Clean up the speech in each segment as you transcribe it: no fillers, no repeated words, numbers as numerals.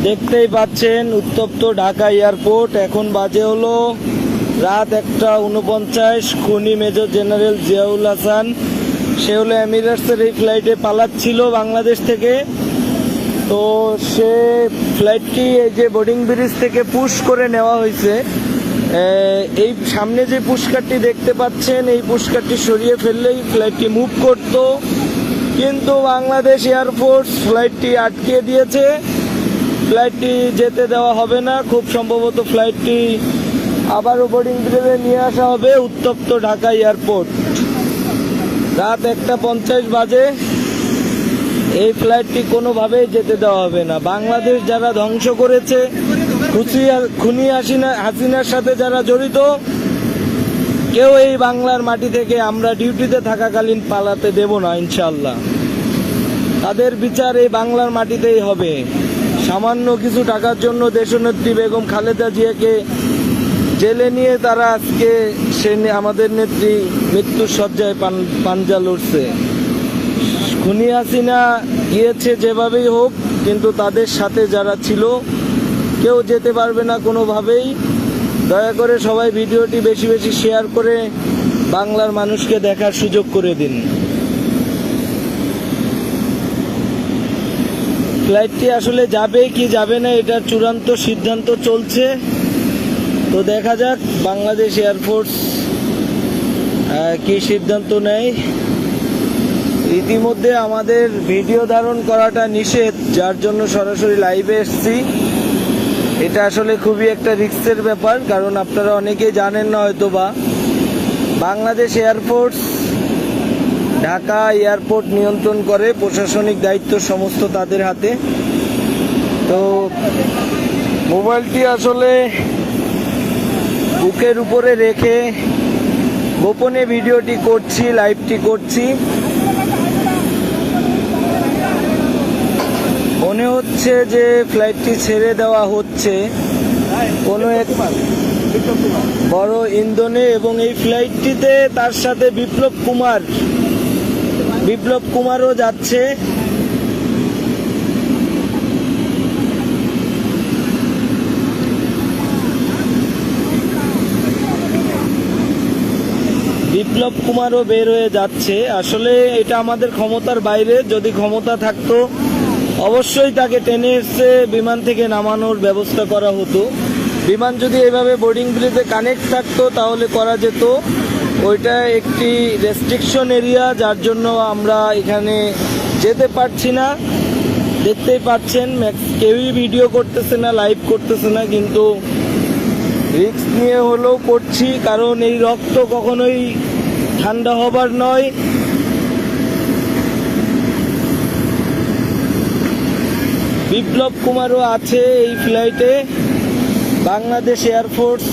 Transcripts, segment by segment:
দেখতেই পাচ্ছেন উত্তপ্ত ঢাকা এয়ারপোর্ট। এখন বাজে হলো রাত 1:49। খুনি মেজর জেনারেল জিয়াউল হাসান, সে হলো এমিরেটসের এই ফ্লাইটে পালাচ্ছিল বাংলাদেশ থেকে। তো সে ফ্লাইটটি এই যে বোর্ডিং ব্রিজ থেকে পুশ করে নেওয়া হয়েছে। এই সামনে যে পুশকারটি দেখতে পাচ্ছেন, এই পুশকারটি সরিয়ে ফেললেই ফ্লাইটটি মুভ করত, কিন্তু বাংলাদেশ এয়ারফোর্স ফ্লাইটটি আটকে দিয়েছে। ফ্লাইটটি যেতে দেওয়া হবে না। খুব সম্ভবত ফ্লাইটটি আবারও বোর্ডিং ব্রিজে নিয়ে আসা হবে। উত্তপ্ত ঢাকা এয়ারপোর্ট, রাত 1:50 বাজে। এই ফ্লাইটটি কোনোভাবেই যেতে দেওয়া হবে না। বাংলাদেশ যারা ধ্বংস করেছে, খুনি হাসিনার সাথে যারা জড়িত, কেউ এই বাংলার মাটি থেকে আমরা ডিউটিতে থাকাকালীন পালাতে দেব না ইনশাল্লাহ। তাদের বিচার এই বাংলার মাটিতেই হবে। সামান্য কিছু টাকার জন্য দেশনেত্রী বেগম খালেদা জিয়াকে জেলে নিয়ে তারা আজকে আমাদের নেত্রী মৃত্যুর শয্যায় পাঞ্জা লড়ছে। খুনি হাসিনা গিয়েছে যেভাবেই হোক, কিন্তু তাদের সাথে যারা ছিল কেউ যেতে পারবে না কোনোভাবেই। দয়া করে সবাই ভিডিওটি বেশি বেশি শেয়ার করে বাংলার মানুষকে দেখার সুযোগ করে দিন। ফ্লাইটটি আসলে যাবে কি যাবে না এটার চূড়ান্ত সিদ্ধান্ত চলছে। তো দেখা যাক বাংলাদেশ এয়ারফোর্স কি সিদ্ধান্ত নেয়। ইতিমধ্যে আমাদের ভিডিও ধারণ করাটা নিষেধ, যার জন্য সরাসরি লাইভে এসেছি। এটা আসলে খুবই একটা রিস্কের ব্যাপার, কারণ আপনারা অনেকেই জানেন না হয়তোবা, বাংলাদেশ এয়ারফোর্স ঢাকা এয়ারপোর্ট নিয়ন্ত্রণ করে। প্রশাসনিক দায়িত্ব সমস্ত তাদের হাতে। তো মোবাইলটি আসলে বুকের উপরে রেখে গোপনে ভিডিওটি করছি, লাইভটি করছি। মনে হচ্ছে যে ফ্লাইটটি ছেড়ে দেওয়া হচ্ছে কোনো এক বড় ইন্ধনে, এবং এই ফ্লাইটটিতে তার সাথে বিপ্লব কুমারও যাচ্ছে। বিপ্লব কুমারও বের হয়ে যাচ্ছে। আসলে এটা আমাদের ক্ষমতার বাইরে। যদি ক্ষমতা থাকতো অবশ্যই তাকে টেনে এসে বিমান থেকে নামানোর ব্যবস্থা করা হতো। বিমান যদি এভাবে বোর্ডিং ব্রিজে কানেক্ট থাকতো তাহলে করা যেত। ওইটা একটি রেস্ট্রিকশন এরিয়া, যার জন্য আমরা এখানে যেতে পারছি না। দেখতেই পাচ্ছেন কেউই ভিডিও করতেছে না, লাইভ করতেছে না, কিন্তু রিস্ক নিয়ে হলেও করছি, কারণ এই রক্ত কখনোই ঠান্ডা হবার নয়। বিপ্লব কুমারও আছে এই ফ্লাইটে। বাংলাদেশ এয়ারফোর্স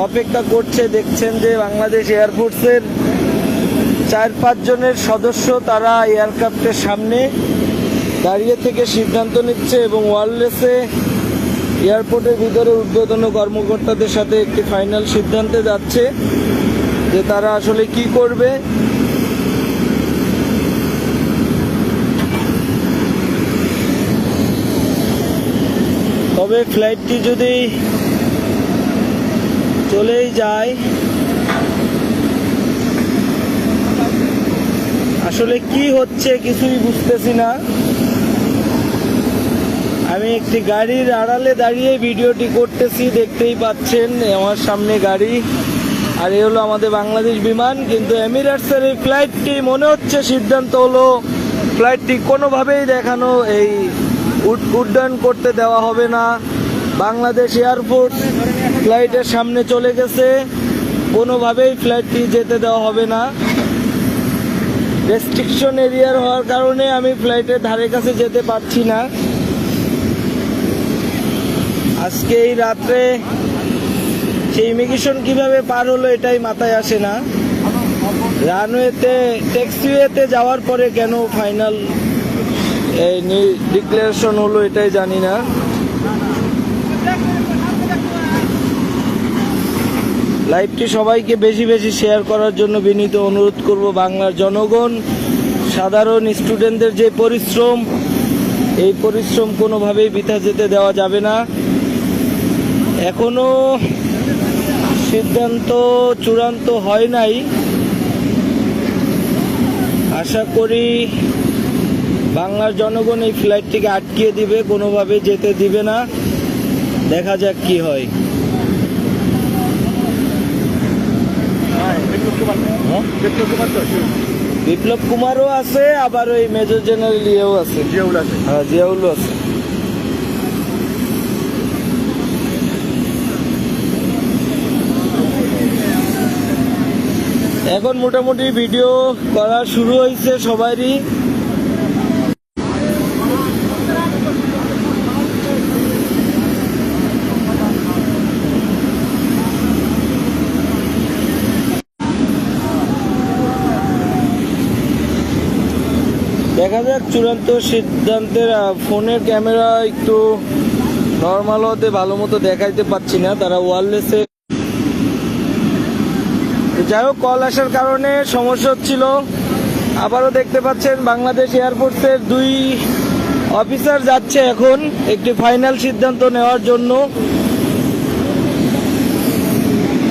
অপেক্ষা করছে। দেখছেন যে বাংলাদেশ এয়ারফোর্সের 4-5 জনের সদস্য তারা এয়ারক্রাফটের সামনে দাঁড়িয়ে থেকে সিদ্ধান্ত নিচ্ছে, এবং ওয়্যারলেসে এয়ারপোর্টের ভিতরে ঊর্ধ্বতন কর্মকর্তাদের সাথে একটি ফাইনাল সিদ্ধান্তে যাচ্ছে যে তারা আসলে কি করবে। তবে ফ্লাইটটি যদি চলেই যায়, আসলে কি হচ্ছে কিছুই বুঝতেছি না। আমি একটি গাড়ির আড়ালে দাঁড়িয়ে ভিডিওটি করতেছি, দেখতেই পাচ্ছেন আমার সামনে গাড়ি, আর এ হলো আমাদের বাংলাদেশ বিমান। কিন্তু এমিরেটসের এই ফ্লাইটটি মনে হচ্ছে সিদ্ধান্ত হলো ফ্লাইটটি কোনোভাবেই দেখানো এই উড্ডয়ন করতে দেওয়া হবে না। বাংলাদেশ এয়ারফোর্স ফ্লাইটের সামনে চলে গেছে, কোনোভাবেই ফ্লাইটটি যেতে দেওয়া হবে না। রেস্ট্রিকশন এরিয়ার হওয়ার কারণে আমি ফ্লাইটের ধারে কাছে যেতে পারছি না। আজকে এই রাত্রে সেই ইমিগ্রেশন কিভাবে পার হলো এটাই মাথায় আসে না। রানওয়েতে ট্যাক্সিওয়েতে যাওয়ার পরে কেন ফাইনাল এই ডিক্লারেশন হলো এটাই জানি না। লাইভটি সবাইকে বেশি বেশি শেয়ার করার জন্য বিনীত অনুরোধ করব। বাংলার জনগণ, সাধারণ স্টুডেন্টদের যে পরিশ্রম, এই পরিশ্রম কোনোভাবেই বৃথা যেতে দেওয়া যাবে না। এখনো সিদ্ধান্ত চূড়ান্ত হয় নাই। আশা করি বাংলার জনগণ এই ফ্লাইটটিকে আটকিয়ে দিবে, কোনোভাবে যেতে দিবে না। দেখা যাক কি হয়। বিপ্লব কুমারও আছে, আবার ওই মেজর জেনারেল ইয়েও আছে, হ্যাঁ জিয়াউলও আছে। এখন মোটামুটি ভিডিও করা শুরু হয়েছে সবারই। দেখা যাক চূড়ান্ত সিদ্ধান্তের। ফোনের ক্যামেরা একটু নর্মাল হতে ভালো মতো দেখাইতে পাচ্ছি না, তারা ওয়্যারলেসে। যাই হোক, কল আসার কারণে সমস্যা হচ্ছিল। আবারও দেখতে পাচ্ছেন বাংলাদেশ এয়ারফোর্সের 2 অফিসার যাচ্ছে এখন একটি ফাইনাল সিদ্ধান্ত নেওয়ার জন্য,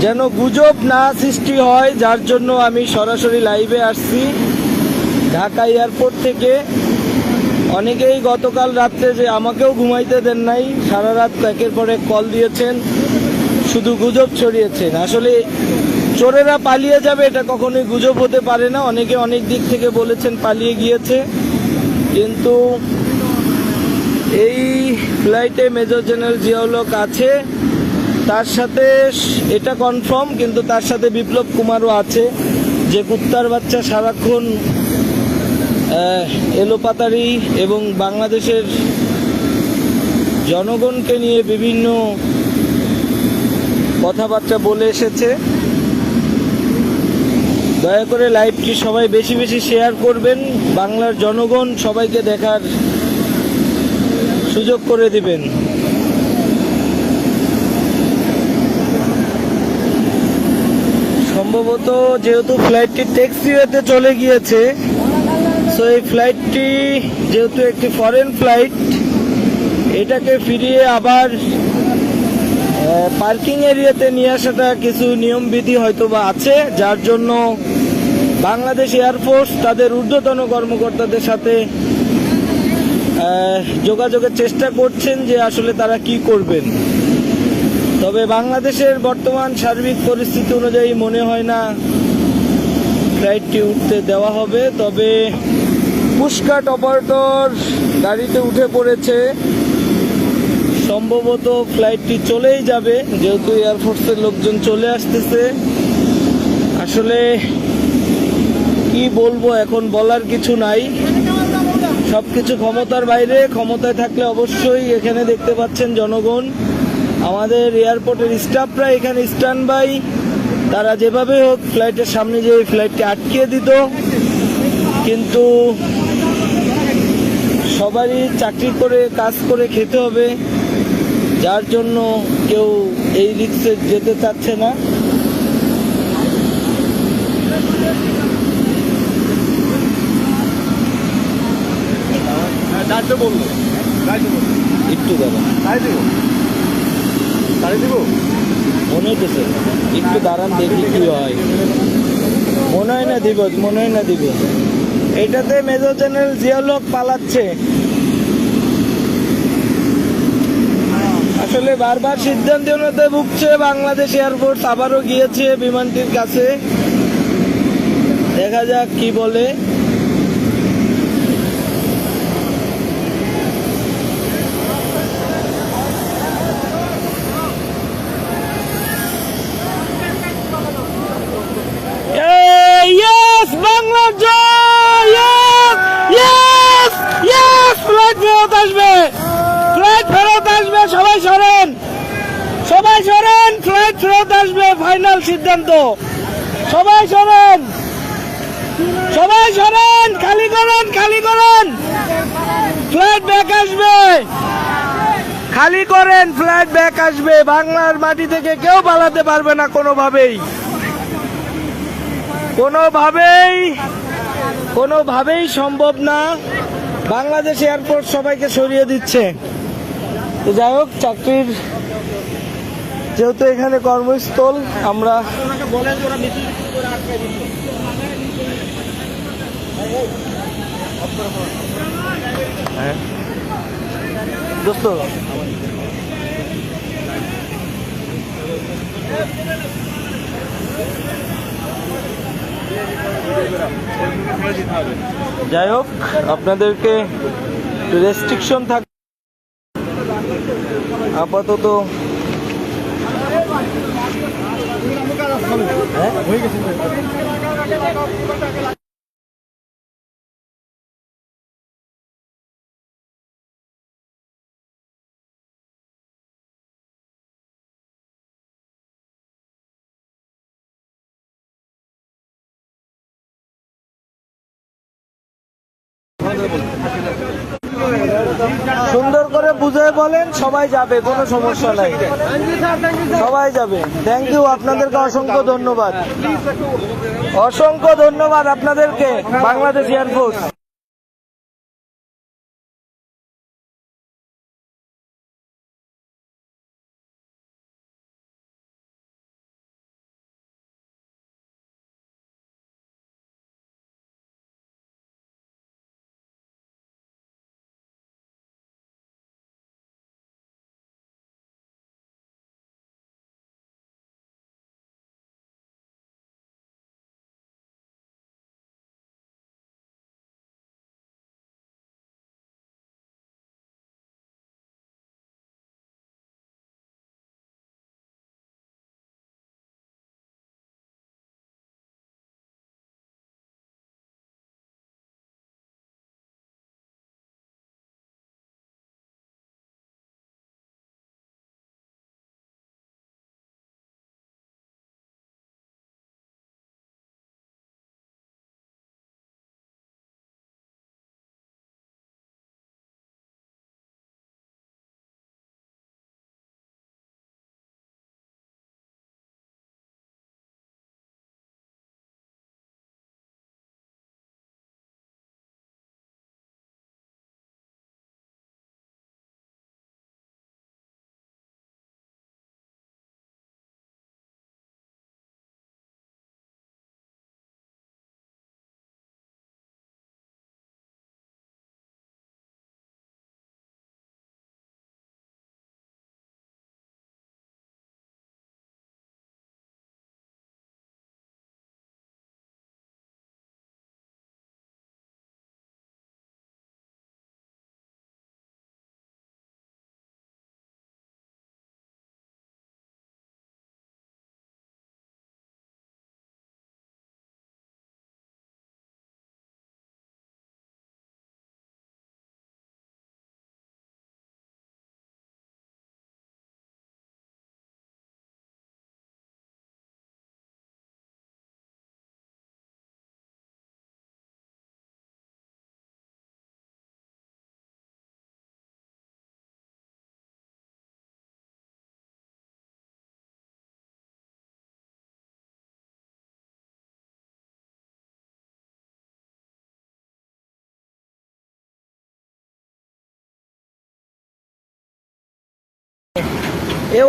যেন গুজব না সৃষ্টি হয়। যার জন্য আমি সরাসরি লাইভে আসছি ঢাকা এয়ারপোর্ট থেকে। অনেকেই গতকাল রাত্রে যে আমাকেও ঘুমাইতে দেন নাই, সারা রাত একের পর এক কল দিয়েছেন, শুধু গুজব ছড়িয়েছেন। আসলে চোরেরা পালিয়ে যাবে এটা কখনোই গুজব হতে পারে না। অনেকে অনেক দিক থেকে বলেছেন পালিয়ে গিয়েছে, কিন্তু এই ফ্লাইটে মেজর জেনারেল জিয়াউল হক আছে, তার সাথে এটা কনফার্ম। কিন্তু তার সাথে বিপ্লব কুমারও আছে, যে কুত্তার বাচ্চা সারাক্ষণ এলোপাতারি এবং বাংলাদেশের জনগণকে নিয়ে বিভিন্ন কথাবার্তা বলে এসেছে। দয়া করে লাইভটি সবাই বেশি বেশি শেয়ার করবেন, বাংলার জনগণ সবাইকে দেখার সুযোগ করে দিবেন। সম্ভবত যেহেতু ফ্লাইটটি ট্যাক্সিওয়েতে চলে গিয়েছে, সো এই ফ্লাইটটি যেহেতু একটি ফরেন ফ্লাইট, এটাকে ফিরিয়ে আবার পার্কিং এরিয়াতে নিয়ে আসাটা কিছু নিয়মবিধি হয়তো বা আছে, যার জন্য বাংলাদেশ এয়ারফোর্স তাদের ঊর্ধ্বতন কর্মকর্তাদের সাথে যোগাযোগের চেষ্টা করছেন যে আসলে তারা কি করবেন। তবে বাংলাদেশের বর্তমান সার্বিক পরিস্থিতি অনুযায়ী মনে হয় না ফ্লাইটটি উঠতে দেওয়া হবে। তবে পুশকাট অপারেটর গাড়িতে উঠে পড়েছে, সম্ভবত ফ্লাইটটি চলেই যাবে, যেহেতু এয়ারফোর্সের লোকজন চলে আসতেছে। আসলে কি বলবো, এখন বলার কিছু নাই, সবকিছু ক্ষমতার বাইরে। ক্ষমতায় থাকলে অবশ্যই, এখানে দেখতে পাচ্ছেন জনগণ, আমাদের এয়ারপোর্টের স্টাফরা এখানে স্ট্যান্ড বাই, তারা যেভাবে হোক ফ্লাইটের সামনে যেয়ে ফ্লাইটটি আটকিয়ে দিত। কিন্তু সবারই চাকরি করে কাজ করে খেতে হবে, যার জন্য কেউ এই রিস্কে যেতে চাচ্ছে না। একটু মনে হইতেছে, একটু দাঁড়ান দেখি কি হয়। মনে হয় না দিব। এটাতে মেজর জেনারেল জিয়াউল হক পালাচ্ছে। আসলে বারবার সিদ্ধান্তে ভুগছে বাংলাদেশ এয়ারফোর্স, আবারও গিয়েছে বিমানটির কাছে, দেখা যাক কি বলে। বাংলার জয়, ফ্লাইট ফেরত আসবে, সবাই সরেন, ফ্লাইট ফেরত আসবে, ফাইনাল সিদ্ধান্ত। সবাই সরেন, খালি করেন, ফ্লাইট ব্যাক আসবে, খালি করেন, ফ্লাইট ব্যাক আসবে। বাংলার মাটি থেকে কেউ পালাতে পারবে না কোনোভাবেই সম্ভব না। বাংলাদেশ এয়ারপোর্ট সবাইকে সরিয়ে দিচ্ছে। তো যাই হোক, চাকরির যেহেতু এখানে কর্মস্থল, আমরা দোস্ত যাই হোক, আপনাদেরকে রেস্ট্রিকশন থাকবে আপাতত। সুন্দর করে বুঝে বলেন, সবাই যাবে, কোনো সমস্যা নাই, সবাই যাবে। থ্যাংক ইউ, আপনাদেরকে অসংখ্য ধন্যবাদ, অসংখ্য ধন্যবাদ আপনাদেরকে, বাংলাদেশ এয়ারফোর্স।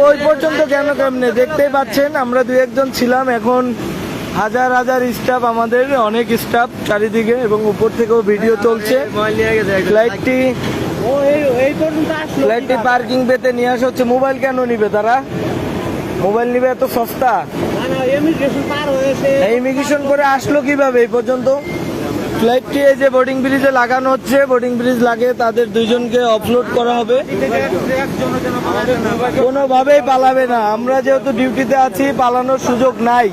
ওই পর্যন্ত কেন কেমনে দেখতেই পাচ্ছেন, আমরা দু একজন ছিলাম, এখন হাজার হাজার স্টাফ, আমাদের অনেক স্টাফ চারিদিকে, এবং উপর থেকেও ভিডিও চলছে। ফ্লাইটটি পার্কিং পেতে নিয়ে আসা হচ্ছে। মোবাইল কেন নিবে তারা? মোবাইল নিবে এত সস্তা? ইমিগ্রেশন করে আসলো কিভাবে এই পর্যন্ত? ফ্লাইটটি এই যে বোর্ডিং ব্রিজে লাগানো হচ্ছে, বোর্ডিং ব্রিজ লাগে, তাদের দুইজনকে অফলোড করা হবে। কোনোভাবেই পালাবে না, আমরা যেহেতু ডিউটিতে আছি, পালানোর সুযোগ নাই।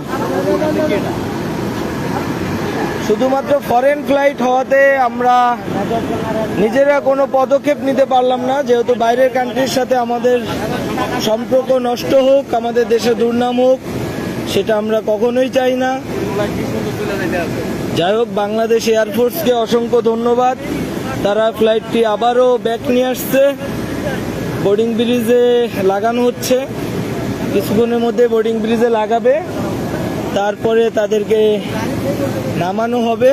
শুধুমাত্র ফরেন ফ্লাইট হওয়াতে আমরা নিজেরা কোনো পদক্ষেপ নিতে পারলাম না, যেহেতু বাইরের কান্ট্রির সাথে আমাদের সম্পর্ক নষ্ট হোক, আমাদের দেশে দুর্নাম হোক, সেটা আমরা কখনোই চাই না। যাই হোক, বাংলাদেশ এয়ারফোর্সকে অসংখ্য ধন্যবাদ, তারা ফ্লাইটটি আবারও ব্যাক নিয়ে আসছে। বোর্ডিং ব্রিজে লাগানো হচ্ছে, কিছুক্ষণের মধ্যে বোর্ডিং ব্রিজে লাগাবে, তারপরে তাদেরকে নামানো হবে।